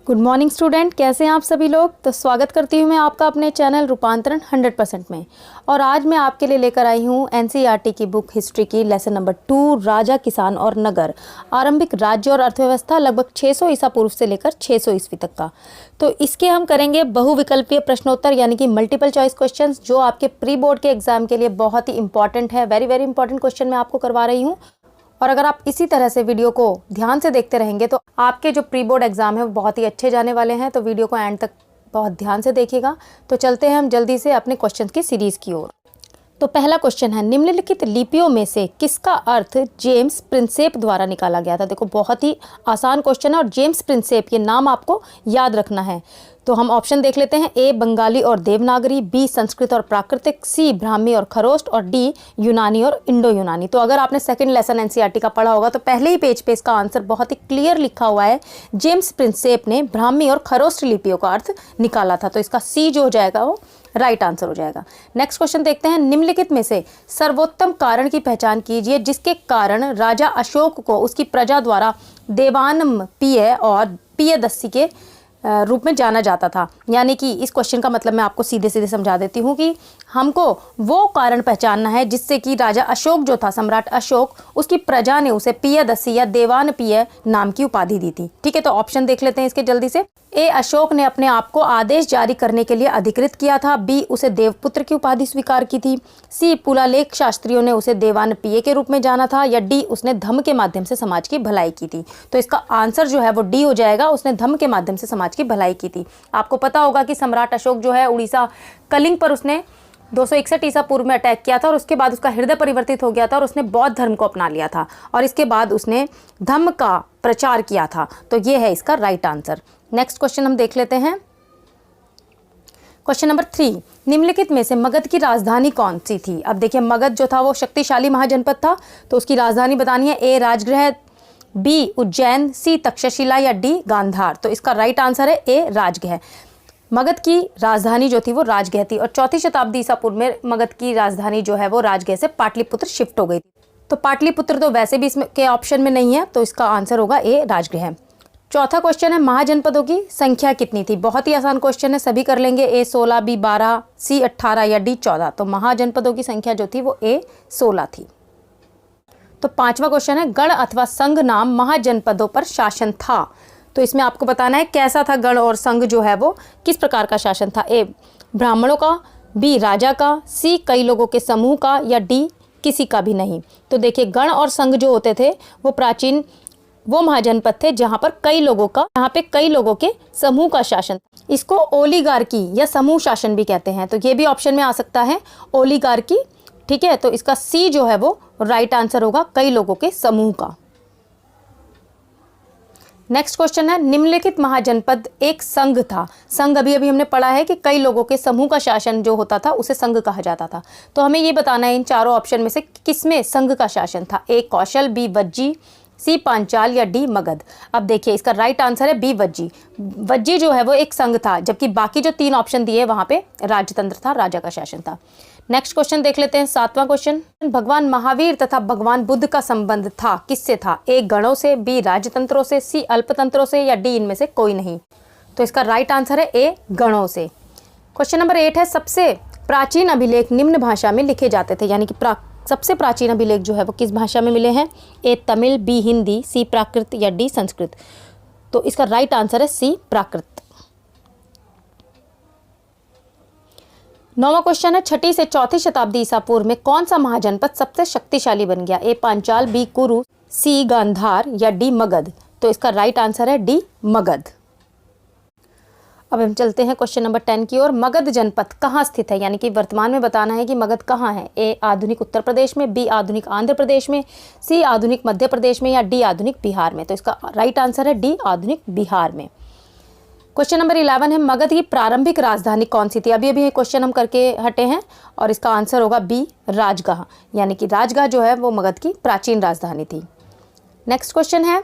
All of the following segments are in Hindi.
गुड मॉर्निंग स्टूडेंट, कैसे हैं आप सभी लोग। तो स्वागत करती हूँ मैं आपका अपने चैनल रूपांतरण 100% में। और आज मैं आपके लिए लेकर आई हूँ एनसीईआरटी की बुक हिस्ट्री की लेसन नंबर 2 राजा, किसान और नगर, आरंभिक राज्य और अर्थव्यवस्था, लगभग 600 ईसा पूर्व से लेकर 600 ईस्वी तक का। तो इसके हम करेंगे बहुविकल्पीय प्रश्नोत्तर यानी कि मल्टीपल चॉइस क्वेश्चन, जो आपके प्री बोर्ड के एग्जाम के लिए बहुत ही इंपॉर्टेंट है। वेरी वेरी इंपॉर्टेंट क्वेश्चन मैं आपको करवा रही हूँ। और अगर आप इसी तरह से वीडियो को ध्यान से देखते रहेंगे तो आपके जो प्री बोर्ड एग्जाम है वो बहुत ही अच्छे जाने वाले हैं। तो वीडियो को एंड तक बहुत ध्यान से देखिएगा। तो चलते हैं हम जल्दी से अपने क्वेश्चन की सीरीज की ओर। तो पहला क्वेश्चन है, निम्नलिखित लिपियों में से किसका अर्थ जेम्स प्रिंसेप द्वारा निकाला गया था। देखो बहुत ही आसान क्वेश्चन है और जेम्स प्रिंसेप ये नाम आपको याद रखना है। तो हम ऑप्शन देख लेते हैं। ए बंगाली और देवनागरी, बी संस्कृत और प्राकृतिक, सी ब्राह्मी और खरोष्ट और डी यूनानी और इंडो यूनानी। तो अगर आपने सेकंड लेसन एनसीईआरटी का पढ़ा होगा तो पहले ही पेज पे इसका आंसर बहुत ही क्लियर लिखा हुआ है। जेम्स प्रिंसेप ने ब्राह्मी और खरोष्ट लिपियों का अर्थ निकाला था। तो इसका सी जो हो जाएगा वो राइट आंसर हो जाएगा। नेक्स्ट क्वेश्चन देखते हैं, निम्नलिखित में से सर्वोत्तम कारण की पहचान कीजिए जिसके कारण राजा अशोक को उसकी प्रजा द्वारा देवानम्पिय और पियदस्सी के रूप में जाना जाता था। यानी कि इस क्वेश्चन का मतलब मैं आपको सीधे सीधे समझा देती हूँ कि हमको वो कारण पहचानना है जिससे कि राजा अशोक जो था, सम्राट अशोक, उसकी प्रजा ने उसे पियदस्सी या देवानपिय नाम की उपाधि दी थी। ठीक है, तो ऑप्शन देख लेते हैं इसके जल्दी से। ए अशोक ने अपने आप को आदेश जारी करने के लिए अधिकृत किया था, बी उसे देवपुत्र की उपाधि स्वीकार की थी, सी पुलालेख शास्त्रियों ने उसे देवानपिय के रूप में जाना था, या डी उसने धम्म के माध्यम से समाज की भलाई की थी। तो इसका आंसर जो है वो डी हो जाएगा, उसने धम्म के माध्यम से समाज की भलाई की थी। आपको पता होगा कि सम्राट अशोक जो है उड़ीसा कलिंग पर उसने 261 ईसा पूर्व में अटैक किया था और उसके बाद उसका हृदय परिवर्तित हो गया था और उसने बौद्ध धर्म को अपना लिया था और इसके बाद उसने धम्म का प्रचार किया था। तो ये है इसका राइट आंसर। नेक्स्ट क्वेश्चन हम देख लेते हैं। क्वेश्चन नंबर 3, निम्नलिखित में से मगध की राजधानी कौन सी थी। अब देखिए मगध जो था वो शक्तिशाली महाजनपद था, तो उसकी राजधानी बतानी है। ए राजगृह, बी उज्जैन, सी तक्षशिला या डी गांधार। तो इसका राइट आंसर है ए राजगृह। मगध की राजधानी जो थी वो राजगृह थी और 4वीं शताब्दी ईसा पूर्व में मगध की राजधानी जो है वो राजगृह से पाटलिपुत्र शिफ्ट हो गई थी। तो पाटलिपुत्र तो वैसे भी इसमें के ऑप्शन में नहीं है, तो इसका आंसर होगा ए राजगृह। चौथा क्वेश्चन है, महाजनपदों की संख्या कितनी थी। बहुत ही आसान क्वेश्चन है, सभी कर लेंगे। ए 16, बी 12, सी 18 या डी 14। तो महाजनपदों की संख्या जो थी वो ए 16 थी। तो पांचवा क्वेश्चन है, गण अथवा संघ नाम महाजनपदों पर शासन था। तो इसमें आपको बताना है कैसा था गण और संघ जो है वो किस प्रकार का शासन था। ए ब्राह्मणों का, बी राजा का, सी कई लोगों के समूह का या डी किसी का भी नहीं। तो देखिए गण और संघ जो होते थे वो प्राचीन वो महाजनपद थे जहां पर कई लोगों के समूह का शासन। इसको ओलिगार्की या समूह शासन भी कहते हैं। तो ये भी ऑप्शन में आ सकता है ओलिगार्की। ठीक है, तो इसका सी जो है वो राइट आंसर होगा, कई लोगों के समूह का। नेक्स्ट क्वेश्चन है, निम्नलिखित महाजनपद एक संघ था। संघ अभी हमने पढ़ा है कि कई लोगों के समूह का शासन जो होता था उसे संघ कहा जाता था। तो हमें ये बताना है इन चारों ऑप्शन में से किसमें संघ का शासन था। ए कौशल, बी वज्जी, सी पांचाल या डी मगध। अब देखिए इसका राइट आंसर है बी वज्जी। वज्जी जो है वो एक संघ था, जबकि बाकी जो 3 ऑप्शन दिए वहां पे राजतंत्र था, राजा का शासन था। नेक्स्ट क्वेश्चन देख लेते हैं, 7वां क्वेश्चन, भगवान महावीर तथा भगवान बुद्ध का संबंध था किससे था। ए गणों से, बी राजतंत्रों से, सी अल्पतंत्रों से या डी इनमें से कोई नहीं। तो इसका राइट आंसर है ए गणों से। क्वेश्चन नंबर 8 है, सबसे प्राचीन अभिलेख निम्न भाषा में लिखे जाते थे। यानी कि सबसे प्राचीन अभिलेख जो है वो किस भाषा में मिले हैं। ए तमिल, बी हिंदी, सी प्राकृत या डी संस्कृत। तो इसका राइट आंसर है सी प्राकृत। 9वां क्वेश्चन है, 6वीं से 4वीं शताब्दी ईसा पूर्व में कौन सा महाजनपद सबसे शक्तिशाली बन गया। ए पांचाल, बी कुरु, सी गांधार या डी मगध। तो इसका राइट आंसर है डी मगध। अब हम चलते हैं क्वेश्चन नंबर 10 की ओर। मगध जनपद कहाँ स्थित है, यानी कि वर्तमान में बताना है कि मगध कहाँ है। ए आधुनिक उत्तर प्रदेश में, बी आधुनिक आंध्र प्रदेश में, सी आधुनिक मध्य प्रदेश में या डी आधुनिक बिहार में। तो इसका राइट आंसर है डी आधुनिक बिहार में। क्वेश्चन नंबर 11 है, मगध की प्रारंभिक राजधानी कौन सी थी। अभी क्वेश्चन हम करके हटे हैं और इसका आंसर होगा बी राजगाह। यानी कि राजगाह जो है वो मगध की प्राचीन राजधानी थी। नेक्स्ट क्वेश्चन है,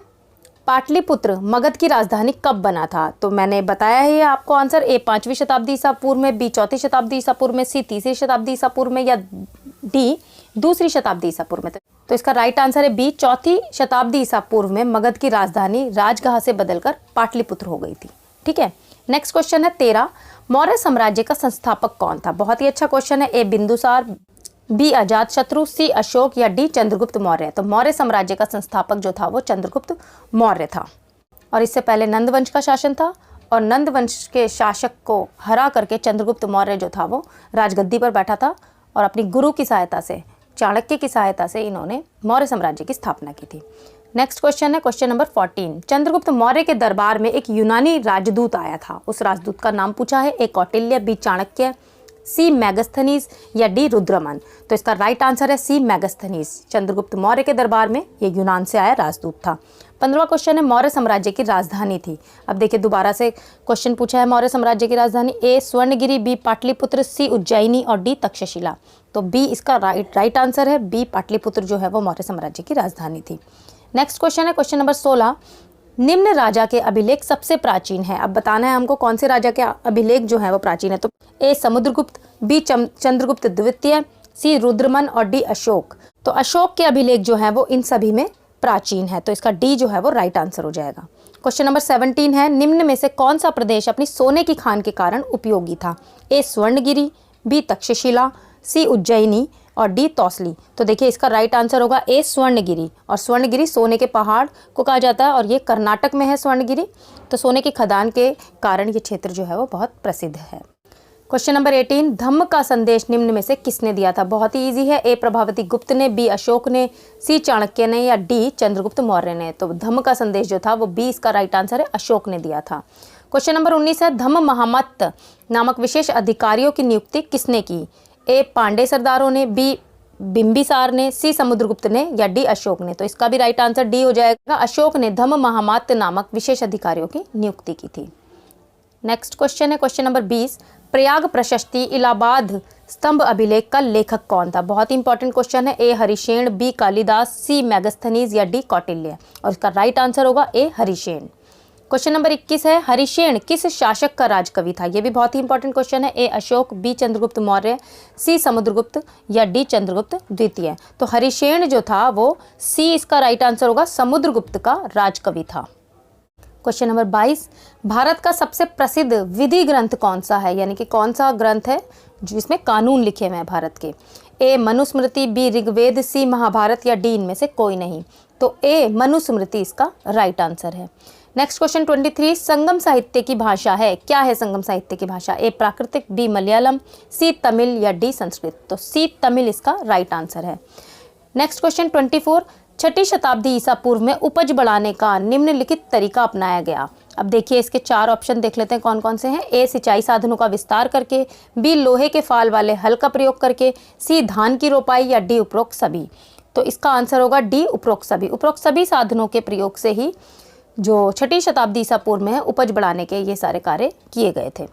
पाटलिपुत्र मगध की राजधानी कब बना था। तो मैंने बताया है आपको आंसर। ए 5वीं शताब्दी ईसा पूर्व में, बी 4वीं शताब्दी ईसा पूर्व में, सी 3री शताब्दी ईसा पूर्व में या डी 2री शताब्दी ईसा पूर्व में। तो इसका राइट आंसर है बी 4वीं शताब्दी ईसा पूर्व में मगध की राजधानी राजगाह से बदलकर पाटलिपुत्र हो गई थी। ठीक है। नेक्स्ट क्वेश्चन है 13, मौर्य साम्राज्य का संस्थापक कौन था? बहुत ही अच्छा क्वेश्चन है। ए बिंदुसार, बी अजात शत्रु, सी अशोक या डी चंद्रगुप्त मौर्य। तो मौर्य साम्राज्य का संस्थापक जो था वो चंद्रगुप्त मौर्य था, और इससे पहले नंद वंश का शासन था, और नंद वंश के शासक को हरा करके चंद्रगुप्त मौर्य जो था वो राजगद्दी पर बैठा था, और अपनी गुरु की सहायता से, चाणक्य की सहायता से इन्होंने मौर्य साम्राज्य की स्थापना की थी। नेक्स्ट क्वेश्चन है क्वेश्चन नंबर 14, चंद्रगुप्त मौर्य के दरबार में एक यूनानी राजदूत आया था, उस राजदूत का नाम पूछा है। ए कौटिल्य, बी चाणक्य, सी मैगस्थनीज या डी रुद्रमन। तो इसका राइट आंसर है सी मैगस्थनीज। चंद्रगुप्त मौर्य के दरबार में ये यूनान से आया राजदूत था। 15वां क्वेश्चन है मौर्य साम्राज्य की राजधानी थी। अब देखिए दोबारा से क्वेश्चन पूछा है, मौर्य साम्राज्य की राजधानी, ए स्वर्णगिरी, बी पाटलिपुत्र, सी उज्जैनी और डी तक्षशिला। तो बी इसका राइट आंसर है, बी पाटलिपुत्र जो है वो मौर्य साम्राज्य की राजधानी थी। नेक्स्ट क्वेश्चन है क्वेश्चन नंबर 16, निम्न राजा के अभिलेख सबसे प्राचीन है। अब बताना है हमको कौन से राजा के अभिलेख जो है वो प्राचीन है। तो ए समुद्रगुप्त, बी चंद्रगुप्त द्वितीय, सी रुद्रमन और डी अशोक। तो अशोक के अभिलेख जो है वो इन सभी में प्राचीन है, तो इसका डी जो है वो राइट आंसर हो जाएगा। क्वेश्चन नंबर 17 है, निम्न में से कौन सा प्रदेश अपनी सोने की खान के कारण उपयोगी था? ए स्वर्णगिरी, बी तक्षशिला, सी उज्जैनी और डी तौसली। तो देखिए इसका राइट आंसर होगा ए स्वर्णगिरी, और स्वर्णगिरी सोने के पहाड़ को कहा जाता है, और ये कर्नाटक में है स्वर्णगिरी। तो सोने की खदान के कारण ये क्षेत्र जो है वो बहुत प्रसिद्ध है। क्वेश्चन नंबर 18, धम्म का संदेश निम्न में से किसने दिया था? बहुत ही इजी है। ए प्रभावती गुप्त ने, बी अशोक ने, सी चाणक्य ने या डी चंद्रगुप्त मौर्य ने। तो धम्म का संदेश जो था वो बी इसका राइट आंसर है, अशोक ने दिया था। क्वेश्चन नंबर 19 है, धम्म महामत्त नामक विशेष अधिकारियों की नियुक्ति किसने की? ए पांडे सरदारों ने, बी बिंबिसार ने, सी समुद्रगुप्त ने या डी अशोक ने। तो इसका भी राइट आंसर डी हो जाएगा, अशोक ने धम्म महामत्त नामक विशेष अधिकारियों की नियुक्ति की थी। नेक्स्ट क्वेश्चन है क्वेश्चन नंबर 20, प्रयाग प्रशस्ति इलाहाबाद स्तंभ अभिलेख का लेखक कौन था? बहुत ही इंपॉर्टेंट क्वेश्चन है। ए हरिशेन, बी कालिदास, सी मैगस्थनीज या डी कौटिल्य। और इसका राइट आंसर होगा ए हरिशेन। क्वेश्चन नंबर 21 है, हरिशेन किस शासक का राजकवि था? यह भी बहुत ही इंपॉर्टेंट क्वेश्चन है। ए अशोक, बी चंद्रगुप्त मौर्य, सी समुद्रगुप्त या डी चंद्रगुप्त द्वितीय। तो हरिशेन जो था वो सी इसका राइट आंसर होगा, समुद्रगुप्त का राजकवि था। क्वेश्चन नंबर 22, भारत का सबसे प्रसिद्ध विधि ग्रंथ कौन सा है? यानी कि कौन सा ग्रंथ है जिसमें कानून लिखे हुए हैं भारत के? ए मनुस्मृति, बी ऋग्वेद, सी महाभारत या डी इनमें से कोई नहीं। तो ए मनुस्मृति इसका राइट आंसर है। नेक्स्ट क्वेश्चन 23, संगम साहित्य की भाषा है, क्या है संगम साहित्य की भाषा? ए प्राकृतिक, बी मलयालम, सी तमिल या डी संस्कृत। तो सी तमिल इसका राइट आंसर है। नेक्स्ट क्वेश्चन 24, छठी शताब्दी ईसा पूर्व में उपज बढ़ाने का निम्नलिखित तरीका अपनाया गया। अब देखिए इसके 4 ऑप्शन देख लेते हैं कौन कौन से हैं। ए सिंचाई साधनों का विस्तार करके, बी लोहे के फाल वाले हल का प्रयोग करके, सी धान की रोपाई या डी उपरोक्त सभी। तो इसका आंसर होगा डी उपरोक्त सभी। उपरोक्त सभी साधनों के प्रयोग से ही जो छठी शताब्दी ईसा पूर्व में है उपज बढ़ाने के ये सारे कार्य किए गए थे।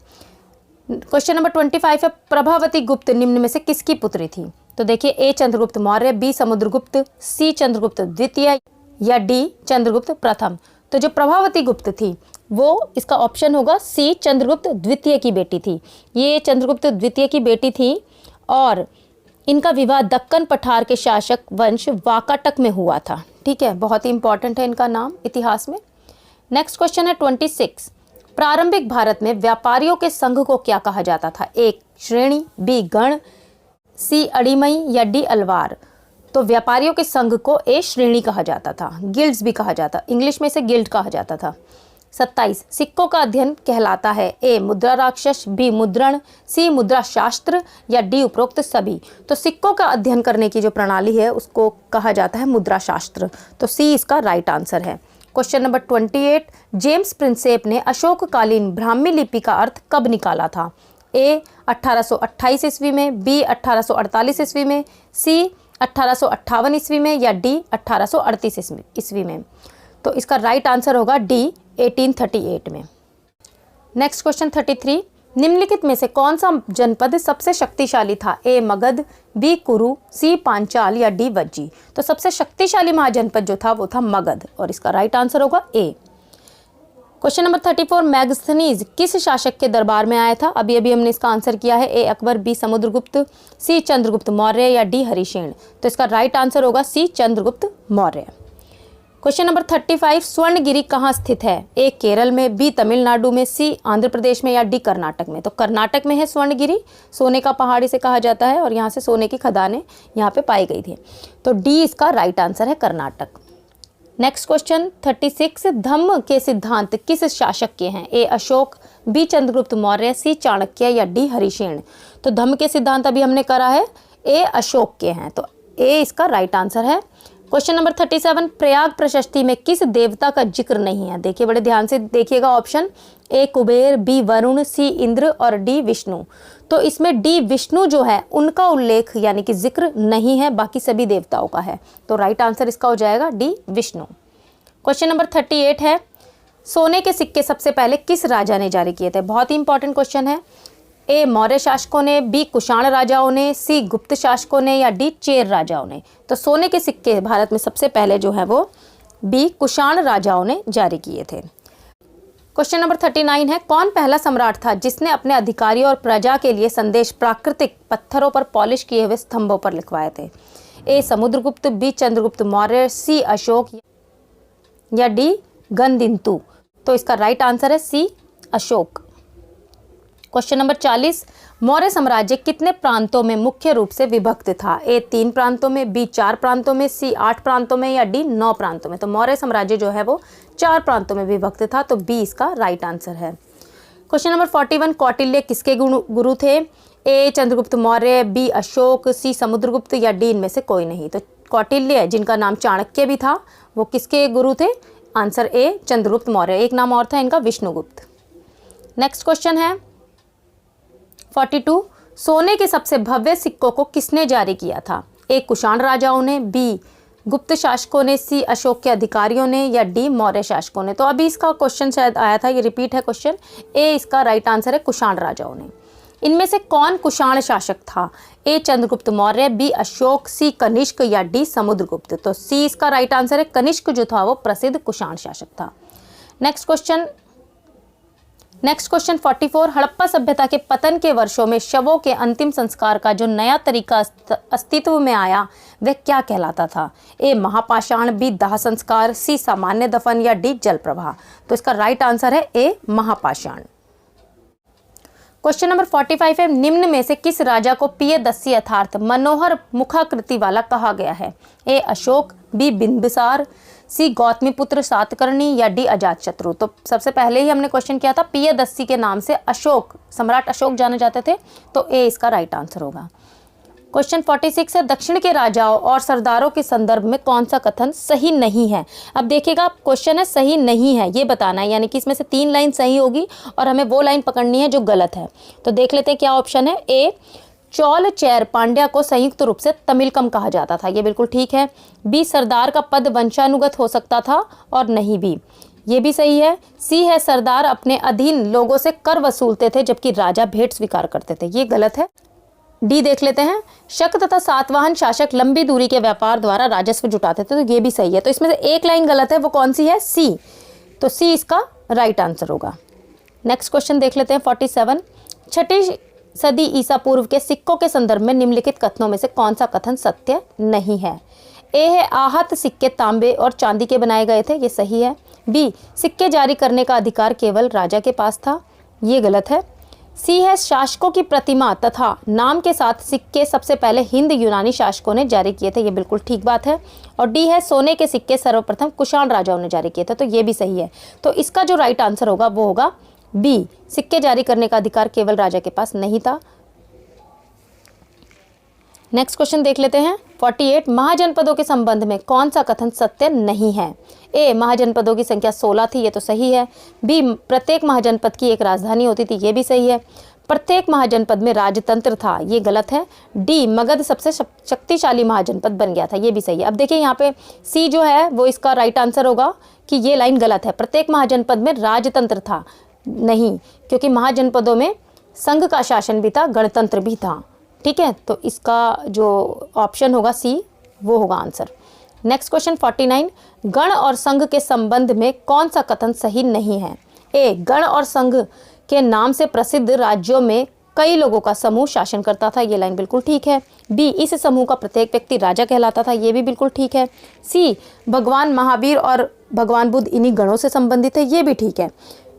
क्वेश्चन नंबर 25 है, प्रभावती गुप्त निम्न में से किसकी पुत्री थी? तो देखिए ए चंद्रगुप्त मौर्य, बी समुद्रगुप्त, सी चंद्रगुप्त द्वितीय या डी चंद्रगुप्त प्रथम। तो जो प्रभावती गुप्त थी वो इसका ऑप्शन होगा सी चंद्रगुप्त द्वितीय की बेटी थी। ये चंद्रगुप्त द्वितीय की बेटी थी और इनका विवाह दक्कन पठार के शासक वंश वाकाटक में हुआ था। ठीक है, बहुत ही इंपॉर्टेंट है इनका नाम इतिहास में। नेक्स्ट क्वेश्चन है 26, प्रारंभिक भारत में व्यापारियों के संघ को क्या कहा जाता था? ए श्रेणी, बी गण, सी अड़ीमई या डी अलवार। तो व्यापारियों के संघ को ए श्रेणी कहा जाता था, गिल्ड्स भी कहा जाता, इंग्लिश में से गिल्ड कहा जाता था। 27, सिक्कों का अध्ययन कहलाता है? ए मुद्रा राक्षस, बी मुद्रण, सी मुद्रा शास्त्र या डी उपरोक्त सभी। तो सिक्कों का अध्ययन करने की जो प्रणाली है उसको कहा जाता है मुद्रा शास्त्र। तो सी इसका राइट आंसर है। क्वेश्चन नंबर 28, जेम्स प्रिंसेप ने अशोककालीन ब्राह्मी लिपि का अर्थ कब निकाला था? ए 1828 ईस्वी में, बी 1848 ईस्वी में, सी 1858 ईस्वी में या डी 1838 ईस्वी में। तो इसका राइट आंसर होगा डी 1838 में। नेक्स्ट क्वेश्चन 33, निम्नलिखित में से कौन सा जनपद सबसे शक्तिशाली था? ए मगध, बी कुरु, सी पांचाल या डी वज्जी। तो सबसे शक्तिशाली महाजनपद जो था वो था मगध और इसका राइट आंसर होगा ए। क्वेश्चन नंबर 34, मैगस्थनीज किस शासक के दरबार में आया था? अभी अभी हमने इसका आंसर किया है। ए अकबर, बी समुद्रगुप्त, सी चंद्रगुप्त मौर्य या डी हरिशेन। तो इसका राइट आंसर होगा सी चंद्रगुप्त मौर्य। क्वेश्चन नंबर 35, स्वर्णगिरी कहाँ स्थित है? ए केरल में, बी तमिलनाडु में, सी आंध्र प्रदेश में या डी कर्नाटक में? तो कर्नाटक में है स्वर्णगिरी, सोने का पहाड़ इसे कहा जाता है और यहाँ से सोने की खदानें यहाँ पे पाई गई थी। तो डी इसका राइट आंसर है, कर्नाटक। नेक्स्ट क्वेश्चन 36, धम्म के सिद्धांत किस शासक के हैं? ए अशोक, बी चंद्रगुप्त मौर्य, सी चाणक्य या डी हरिशेन? तो धम्म के सिद्धांत अभी हमने करा है, ए अशोक के हैं, तो ए इसका राइट आंसर है। क्वेश्चन नंबर 37, प्रयाग प्रशस्ति में किस देवता का जिक्र नहीं है? देखिए, बड़े ध्यान से देखिएगा ऑप्शन, ए कुबेर, बी वरुण, सी इंद्र और डी विष्णु। तो इसमें डी विष्णु जो है उनका उल्लेख यानी कि जिक्र नहीं है, बाकी सभी देवताओं का है। तो राइट आंसर इसका हो जाएगा डी विष्णु। क्वेश्चन नंबर 38 है, सोने के सिक्के सबसे पहले किस राजा ने जारी किए थे? बहुत ही इंपॉर्टेंट क्वेश्चन है। ए मौर्य शासकों ने, बी कुषाण राजाओं ने, सी गुप्त शासकों ने या डी चेर राजाओं ने? तो सोने के सिक्के भारत में सबसे पहले जो है वो बी कुषाण राजाओं ने जारी किए थे। क्वेश्चन नंबर 39 है, कौन पहला सम्राट था जिसने अपने अधिकारियों और प्रजा के लिए संदेश प्राकृतिक पत्थरों पर पॉलिश किए हुए स्तंभों पर लिखवाए थे? ए समुद्रगुप्त, बी चंद्रगुप्त मौर्य, सी अशोक या डी गणदिन्तु? तो इसका राइट आंसर है सी अशोक। क्वेश्चन नंबर 40, मौर्य साम्राज्य कितने प्रांतों में मुख्य रूप से विभक्त था? ए 3 प्रांतों में, बी 4 प्रांतों में, सी 8 प्रांतों में या डी 9 प्रांतों में? तो मौर्य साम्राज्य जो है वो 4 प्रांतों में विभक्त था, तो बी इसका राइट आंसर है। क्वेश्चन नंबर 41, कौटिल्य किसके गुरु थे? ए चंद्रगुप्त मौर्य, बी अशोक, सी समुद्रगुप्त या डी इनमें से कोई नहीं? तो कौटिल्य, जिनका नाम चाणक्य भी था, वो किसके गुरु थे? Answer A Chandragupta Maurya. एक नाम और था इनका, विष्णुगुप्त। नेक्स्ट क्वेश्चन है 42, सोने के सबसे भव्य सिक्कों को किसने जारी किया था? ए कुषाण राजाओं ने, बी गुप्त शासकों ने, सी अशोक के अधिकारियों ने या डी मौर्य शासकों ने? तो अभी इसका क्वेश्चन शायद आया था, ये रिपीट है क्वेश्चन। ए इसका राइट आंसर है, कुषाण राजाओं ने। इनमें से कौन कुषाण शासक था? ए चंद्रगुप्त मौर्य, बी अशोक, सी कनिष्क या डी समुद्रगुप्त? तो सी इसका राइट आंसर है, कनिष्क जो था वो प्रसिद्ध कुषाण शासक था। नेक्स्ट क्वेश्चन 44, हड़प्पा सभ्यता के पतन के वर्षों में शवों के अंतिम संस्कार का जो नया तरीका अस्तित्व में आया वह क्या कहलाता था? ए महापाषाण, बी दाह संस्कार, सी सामान्य दफन या डी जल प्रवाह? तो इसका राइट आंसर है ए महापाषाण। क्वेश्चन नंबर 45 है, निम्न में से किस राजा को पियदस्सी अर्थात मनोहर मुखाकृति वाला कहा गया है? ए अशोक, बी बिंबिसार, सी गौतमीपुत्र सातकर्णी या डी अजातशत्रु? तो सबसे पहले ही हमने क्वेश्चन किया था, पियदस्सी के नाम से अशोक, सम्राट अशोक जाने जाते थे, तो ए इसका राइट आंसर होगा। क्वेश्चन 46 है, दक्षिण के राजाओं और सरदारों के संदर्भ में कौन सा कथन सही नहीं है? अब देखिएगा, क्वेश्चन है सही नहीं है, ये बताना है, यानी कि इसमें से 3 लाइन सही होगी और हमें वो लाइन पकड़नी है जो गलत है। तो देख लेते हैं क्या ऑप्शन है। ए चौल चैर पांड्या को संयुक्त रूप से तमिलकम कहा जाता था, ये बिल्कुल ठीक है। बी सरदार का पद वंशानुगत हो सकता था और नहीं बी, ये भी सही है। सी है सरदार अपने अधीन लोगों से कर वसूलते थे जबकि राजा भेंट स्वीकार करते थे, ये गलत है। डी देख लेते हैं, शक तथा सातवाहन शासक लंबी दूरी के व्यापार द्वारा राजस्व जुटाते थे, तो ये भी सही है। तो इसमें से एक लाइन गलत है, वो कौन सी है? सी। तो सी इसका राइट आंसर होगा। नेक्स्ट क्वेश्चन देख लेते हैं 47, 6ठी सदी ईसा पूर्व के सिक्कों के संदर्भ में निम्नलिखित कथनों में से कौन सा कथन सत्य नहीं है? ए है आहत सिक्के तांबे और चांदी के बनाए गए थे, ये सही है। बी सिक्के जारी करने का अधिकार केवल राजा के पास था, ये गलत है। सी है शासकों की प्रतिमा तथा नाम के साथ सिक्के सबसे पहले हिंद यूनानी शासकों ने जारी किए थे, ये बिल्कुल ठीक बात है। और डी है सोने के सिक्के सर्वप्रथम कुषाण राजाओं ने जारी किए थे, तो ये भी सही है। तो इसका जो राइट आंसर होगा वो होगा बी, सिक्के जारी करने का अधिकार केवल राजा के पास नहीं था। नेक्स्ट क्वेश्चन देख लेते हैं 48, महाजनपदों के संबंध में कौन सा कथन सत्य नहीं है? ए महाजनपदों की संख्या 16 थी, ये तो सही है। बी प्रत्येक महाजनपद की एक राजधानी होती थी, ये भी सही है। प्रत्येक महाजनपद में राजतंत्र था, ये गलत है। डी मगध सबसे शक्तिशाली महाजनपद बन गया था, ये भी सही है। अब देखिए यहाँ पे सी जो है वो इसका राइट आंसर होगा कि ये लाइन गलत है, प्रत्येक महाजनपद में राजतंत्र था नहीं, क्योंकि महाजनपदों में संघ का शासन भी था, गणतंत्र भी था, ठीक है। तो इसका जो ऑप्शन होगा सी, वो होगा आंसर। नेक्स्ट क्वेश्चन 49, गण और संघ के संबंध में कौन सा कथन सही नहीं है? ए गण और संघ के नाम से प्रसिद्ध राज्यों में कई लोगों का समूह शासन करता था, ये लाइन बिल्कुल ठीक है। बी, इस समूह का प्रत्येक व्यक्ति राजा कहलाता था, ये भी बिल्कुल ठीक है। सी, भगवान महावीर और भगवान बुद्ध इन्हीं गणों से संबंधित है, ये भी ठीक है।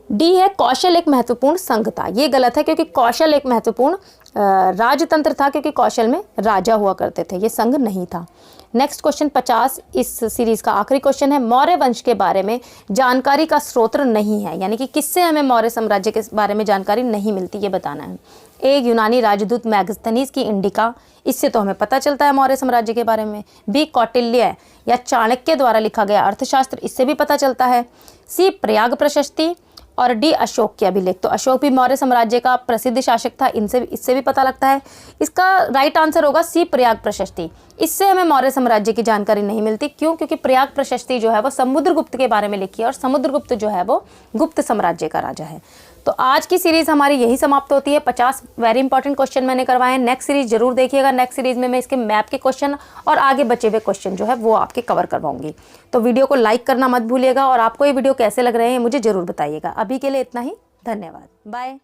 डी है, कौशल एक महत्वपूर्ण संघ था, ये गलत है क्योंकि कौशल एक महत्वपूर्ण राजतंत्र था, क्योंकि कौशल में राजा हुआ करते थे, ये संघ नहीं था। नेक्स्ट क्वेश्चन 50 इस सीरीज का आखिरी क्वेश्चन है। मौर्य वंश के बारे में जानकारी का स्रोत नहीं है, यानी कि किससे हमें मौर्य साम्राज्य के बारे में जानकारी नहीं मिलती, ये बताना है। ए, यूनानी राजदूत मैगस्थनीज की इंडिका, इससे तो हमें पता चलता है मौर्य साम्राज्य के बारे में। बी, कौटिल्य या चाणक्य द्वारा लिखा गया अर्थशास्त्र, इससे भी पता चलता है। सी, प्रयाग प्रशस्ति। और डी, अशोक के अभिलेख, तो अशोक भी मौर्य साम्राज्य का प्रसिद्ध शासक था, इससे भी पता लगता है। इसका राइट आंसर होगा सी, प्रयाग प्रशस्ति। इससे हमें मौर्य साम्राज्य की जानकारी नहीं मिलती, क्यों? क्योंकि प्रयाग प्रशस्ति जो है वो समुद्रगुप्त के बारे में लिखी है और समुद्रगुप्त जो है वो गुप्त साम्राज्य का राजा है। तो आज की सीरीज हमारी यही समाप्त होती है। 50 वेरी इंपॉर्टेंट क्वेश्चन मैंने करवाए हैं। नेक्स्ट सीरीज जरूर देखिएगा। नेक्स्ट सीरीज में मैं इसके मैप के क्वेश्चन और आगे बचे हुए क्वेश्चन जो है वो आपके कवर करवाऊंगी। तो वीडियो को लाइक करना मत भूलिएगा और आपको ये वीडियो कैसे लग रहे हैं मुझे जरूर बताइएगा। अभी के लिए इतना ही, धन्यवाद, बाय।